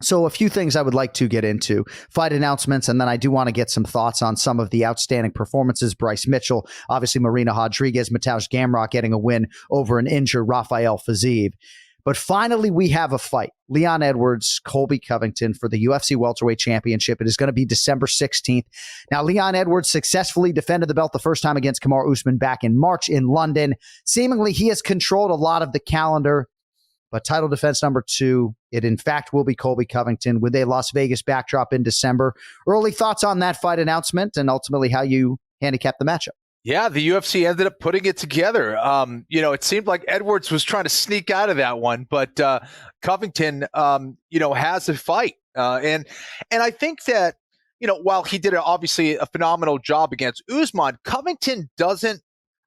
So a few things I would like to get into, fight announcements, and then I do want to get some thoughts on some of the outstanding performances. Bryce Mitchell, obviously Marina Rodriguez, Mateusz Gamrot getting a win over an injured Rafael Fiziev. But finally, we have a fight. Leon Edwards, Colby Covington for the UFC Welterweight Championship. It is going to be December 16th. Now, Leon Edwards successfully defended the belt the first time against Kamaru Usman back in March in London. Seemingly, he has controlled a lot of the calendar. But title defense number 2, it in fact will be Colby Covington with a Las Vegas backdrop in December. Early thoughts on that fight announcement and ultimately how you handicap the matchup? Yeah, the UFC ended up putting it together. It seemed like Edwards was trying to sneak out of that one, but Covington, has a fight. And I think that, while he did obviously a phenomenal job against Usman, Covington doesn't,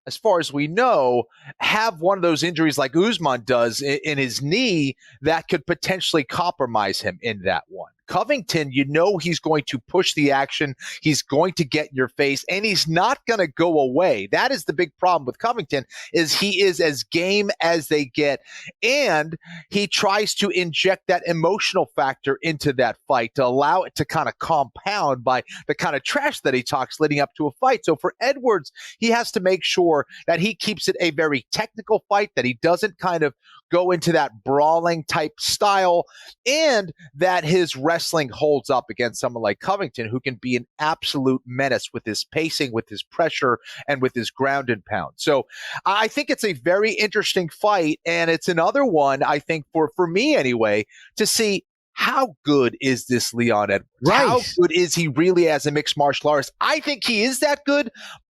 as far as we know, have one of those injuries like Usman does in his knee that could potentially compromise him in that one. Covington, he's going to push the action. He's going to get in your face, and he's not going to go away. That is the big problem with Covington, is he is as game as they get, and he tries to inject that emotional factor into that fight to allow it to kind of compound by the kind of trash that he talks leading up to a fight. So for Edwards, he has to make sure that he keeps it a very technical fight, that he doesn't kind of go into that brawling type style, and that his wrestling holds up against someone like Covington, who can be an absolute menace with his pacing, with his pressure, and with his ground and pound. So I think it's a very interesting fight, and it's another one, I think, for me anyway, to see how good is this Leon Edwards? Right. How good is he really as a mixed martial artist? I think he is that good,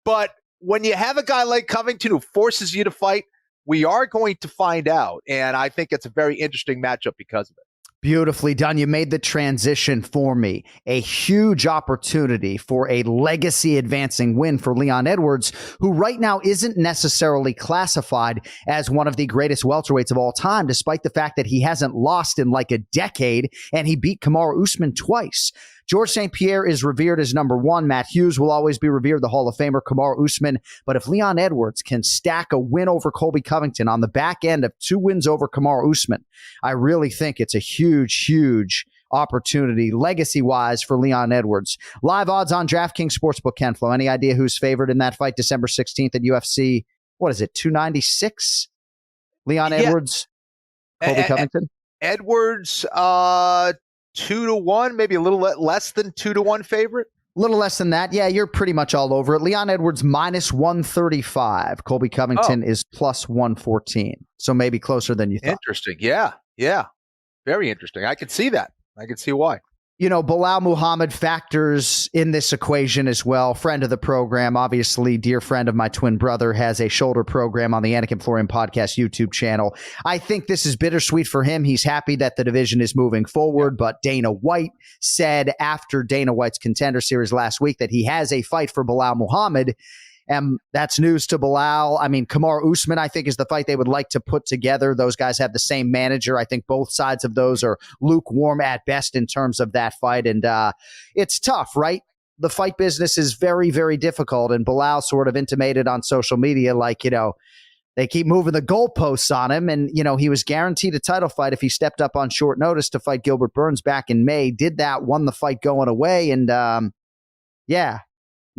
but when you have a guy like Covington who forces you to fight, we are going to find out, and I think it's a very interesting matchup because of it. Beautifully done. You made the transition for me. A huge opportunity for a legacy advancing win for Leon Edwards, who right now isn't necessarily classified as one of the greatest welterweights of all time, despite the fact that he hasn't lost in like a decade, and he beat Kamaru Usman twice. George St. Pierre is revered as number 1. Matt Hughes will always be revered, the Hall of Famer, Kamaru Usman. But if Leon Edwards can stack a win over Colby Covington on the back end of 2 wins over Kamaru Usman, I really think it's a huge, huge opportunity legacy-wise for Leon Edwards. Live odds on DraftKings Sportsbook, Ken Flo. Any idea who's favored in that fight December 16th at UFC? What is it, 296? Leon Edwards, Colby Covington? Edwards, 2-1, maybe a little less than 2-1 favorite. A little less than that. Yeah, you're pretty much all over it. Leon Edwards minus 135. Colby Covington is plus 114. So maybe closer than you thought. Interesting. Yeah. Very interesting. I can see that. I can see why. Bilal Muhammad factors in this equation as well. Friend of the program, obviously, dear friend of my twin brother, has a shoulder program on the Anik Florian podcast YouTube channel. I think this is bittersweet for him. He's happy that the division is moving forward, but Dana White said after Dana White's Contender Series last week that he has a fight for Bilal Muhammad. And that's news to Bilal. I mean, Kamaru Usman, I think, is the fight they would like to put together. Those guys have the same manager. I think both sides of those are lukewarm at best in terms of that fight. And it's tough, right? The fight business is very, very difficult. And Bilal sort of intimated on social media, like, they keep moving the goalposts on him. And, he was guaranteed a title fight if he stepped up on short notice to fight Gilbert Burns back in May. Did that, won the fight going away. And,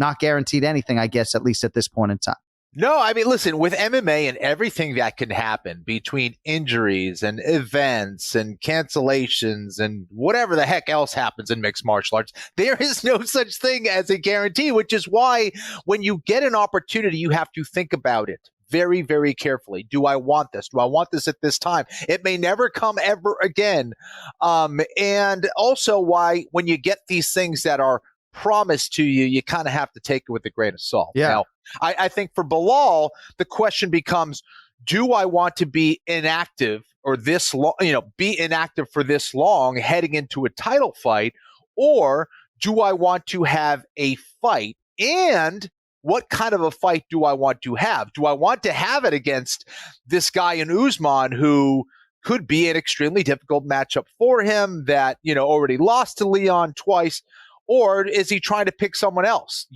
not guaranteed anything, I guess, at least at this point in time. No, I mean, listen, with MMA and everything that can happen between injuries and events and cancellations and whatever the heck else happens in mixed martial arts, there is no such thing as a guarantee, which is why when you get an opportunity, you have to think about it very, very carefully. Do I want this? Do I want this at this time? It may never come ever again. And also why when you get these things that are promised to you, you kind of have to take it with a grain of salt. Yeah. Now, I think for Bilal, the question becomes, do I want to be inactive or this long, be inactive for this long heading into a title fight, or do I want to have a fight? And what kind of a fight do I want to have? Do I want to have it against this guy in Usman who could be an extremely difficult matchup for him that, already lost to Leon twice? Or is he trying to pick someone else,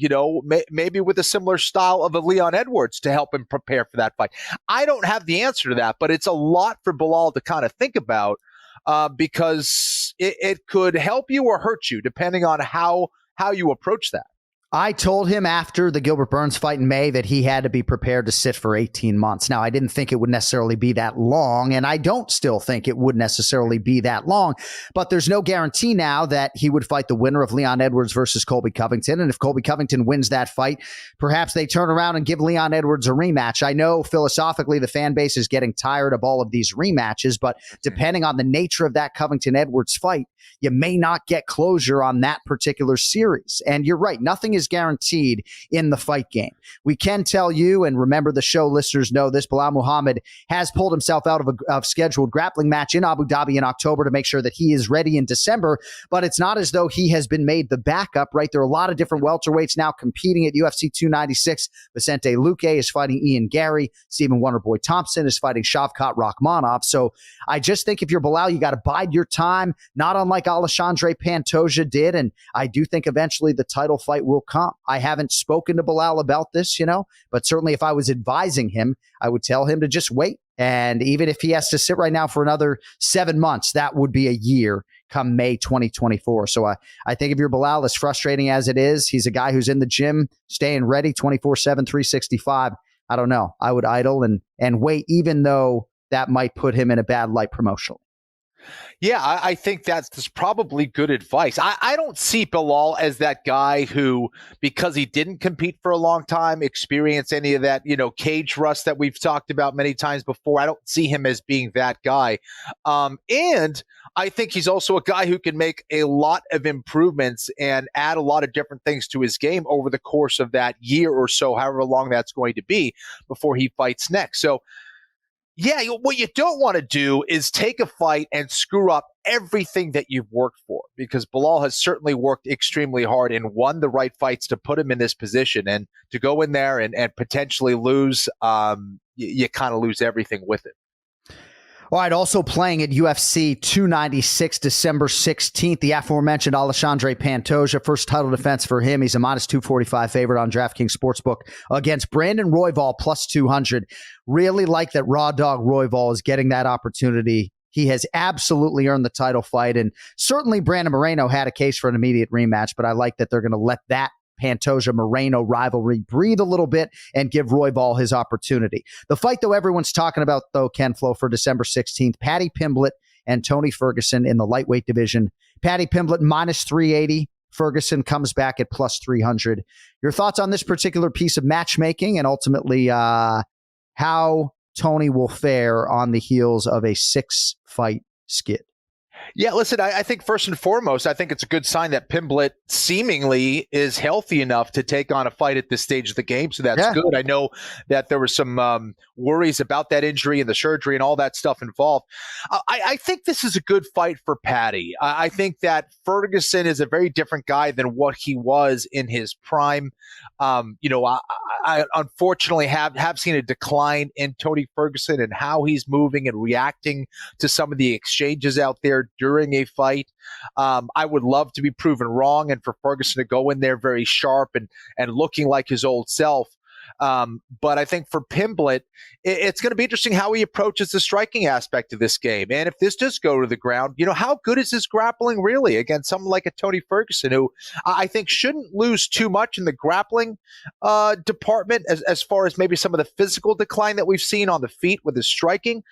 maybe with a similar style of a Leon Edwards to help him prepare for that fight? I don't have the answer to that, but it's a lot for Bilal to kind of think about. because it could help you or hurt you depending on how you approach that. I told him after the Gilbert Burns fight in May that he had to be prepared to sit for 18 months. Now, I didn't think it would necessarily be that long, and I don't still think it would necessarily be that long, but there's no guarantee now that he would fight the winner of Leon Edwards versus Colby Covington. And if Colby Covington wins that fight, perhaps they turn around and give Leon Edwards a rematch. I know philosophically the fan base is getting tired of all of these rematches, but depending on the nature of that Covington-Edwards fight, you may not get closure on that particular series. And you're right, nothing is guaranteed in the fight game. We can tell you, and remember the show listeners know this, Belal Muhammad has pulled himself out of a scheduled grappling match in Abu Dhabi in October to make sure that he is ready in December, but it's not as though he has been made the backup, right? There are a lot of different welterweights now competing at UFC 296. Vicente Luque is fighting Ian Gary. Stephen Wonderboy Thompson is fighting Shavkat Rakhmonov. So I just think if you're Belal, you got to bide your time, not unlike Alexandre Pantoja did, and I do think eventually the title fight will come. I haven't spoken to Belal about this, but certainly if I was advising him, I would tell him to just wait. And even if he has to sit right now for another 7 months, that would be a year come May 2024. So I think if you're Belal, as frustrating as it is, he's a guy who's in the gym, staying ready 24/7, 365. I don't know. I would idle and wait, even though that might put him in a bad light promotionally. Yeah, I think that's probably good advice. I don't see Belal as that guy who, because he didn't compete for a long time, experience any of that, cage rust that we've talked about many times before. I don't see him as being that guy. And I think he's also a guy who can make a lot of improvements and add a lot of different things to his game over the course of that year or so, however long that's going to be before he fights next. So, yeah, what you don't want to do is take a fight and screw up everything that you've worked for, because Belal has certainly worked extremely hard and won the right fights to put him in this position. And to go in there and potentially lose, you kind of lose everything with it. All right, also playing at UFC 296, December 16th, the aforementioned Alexandre Pantoja, first title defense for him. He's a minus 245 favorite on DraftKings Sportsbook against Brandon Royval, plus 200. Really like that Raw Dog Royval is getting that opportunity. He has absolutely earned the title fight, and certainly Brandon Moreno had a case for an immediate rematch, but I like that they're going to let that Pantoja-Moreno rivalry breathe a little bit and give Royval his opportunity. The fight, though, everyone's talking about, though, Ken Flo, for December 16th, Paddy Pimblett and Tony Ferguson in the lightweight division. Paddy Pimblett minus 380. Ferguson comes back at plus 300. Your thoughts on this particular piece of matchmaking and ultimately how Tony will fare on the heels of a 6-fight skid? Yeah, listen, I think first and foremost, I think it's a good sign that Pimblett seemingly is healthy enough to take on a fight at this stage of the game. So that's good. I know that there were some worries about that injury and the surgery and all that stuff involved. I think this is a good fight for Paddy. I think that Ferguson is a very different guy than what he was in his prime. I unfortunately have seen a decline in Tony Ferguson and how he's moving and reacting to some of the exchanges out there during a fight. I would love to be proven wrong and for Ferguson to go in there very sharp and looking like his old self. But I think for Pimblett, it's going to be interesting how he approaches the striking aspect of this game. And if this does go to the ground, how good is his grappling really against someone like a Tony Ferguson, who I think shouldn't lose too much in the grappling department as far as maybe some of the physical decline that we've seen on the feet with his striking.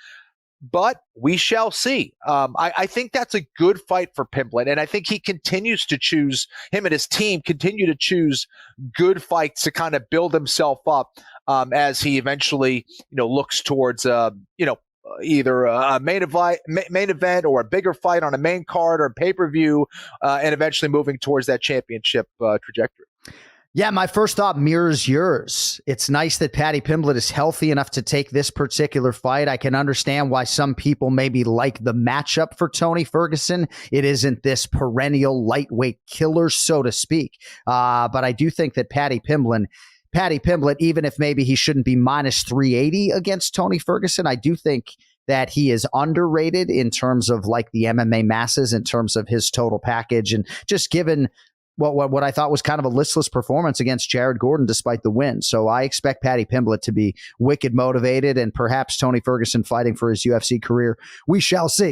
But we shall see. I think that's a good fight for Pimblett, and I think he continues to choose, him and his team continue to choose good fights to kind of build himself up as he eventually, looks towards, either a main event or a bigger fight on a main card or a pay-per-view, and eventually moving towards that championship trajectory. Yeah, my first thought mirrors yours. It's nice that Paddy Pimblett is healthy enough to take this particular fight. I can understand why some people maybe like the matchup for Tony Ferguson. It isn't this perennial lightweight killer, so to speak. But I do think that Paddy Pimblett, even if maybe he shouldn't be minus 380 against Tony Ferguson, I do think that he is underrated in terms of like the MMA masses, in terms of his total package, and just given what I thought was kind of a listless performance against Jared Gordon despite the win. So I expect Paddy Pimblett to be wicked motivated, and perhaps Tony Ferguson fighting for his UFC career. We shall see.